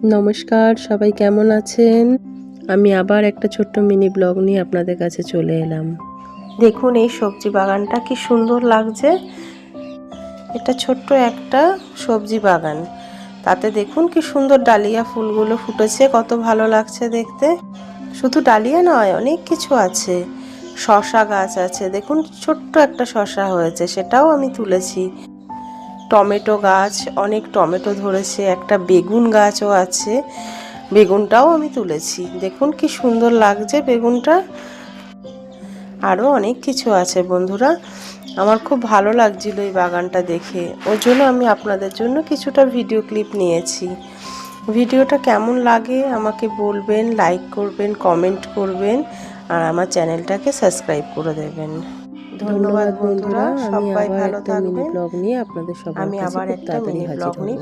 নমস্কার, সবাই কেমন আছেন? আমি আবার একটা ছোট্ট মিনি ব্লগ নিয়ে আপনাদের কাছে চলে এলাম। দেখুন এই সবজি বাগানটা কি সুন্দর লাগছে। এটা ছোট্ট একটা সবজি বাগান। তাতে দেখুন কি সুন্দর ডালিয়া ফুলগুলো ফুটেছে, কত ভালো লাগছে দেখতে। শুধু ডালিয়া নয়, অনেক কিছু আছে। শসা গাছ আছে, দেখুন ছোট্ট একটা শসা হয়েছে, সেটাও আমি তুলেছি। টমেটো গাছ, অনেক টমেটো ধরেছে, একটা বেগুন গাছও আছে, বেগুনটাও আমি তুলেছি। দেখুন কি সুন্দর লাগছে বেগুনটা। আরও অনেক কিছু আছে বন্ধুরা। আমার খুব ভালো লাগছিল এই বাগানটা দেখে, ওর জন্য আমি আপনাদের জন্য কিছুটা ভিডিও ক্লিপ নিয়েছি। ভিডিওটা কেমন লাগে আমাকে বলবেন, লাইক করবেন, কমেন্ট করবেন, আর আমার চ্যানেলটাকে সাবস্ক্রাইব করে দেবেন। ধন্যবাদ বন্ধুরা, সবাই ভালো থাকবেন। ব্লগ নিয়ে আপনাদের সবার আমি কাছে আবার খুব একটা তাড়াতাড়ি মিনি হাজির ব্লগ হব। নিয়ে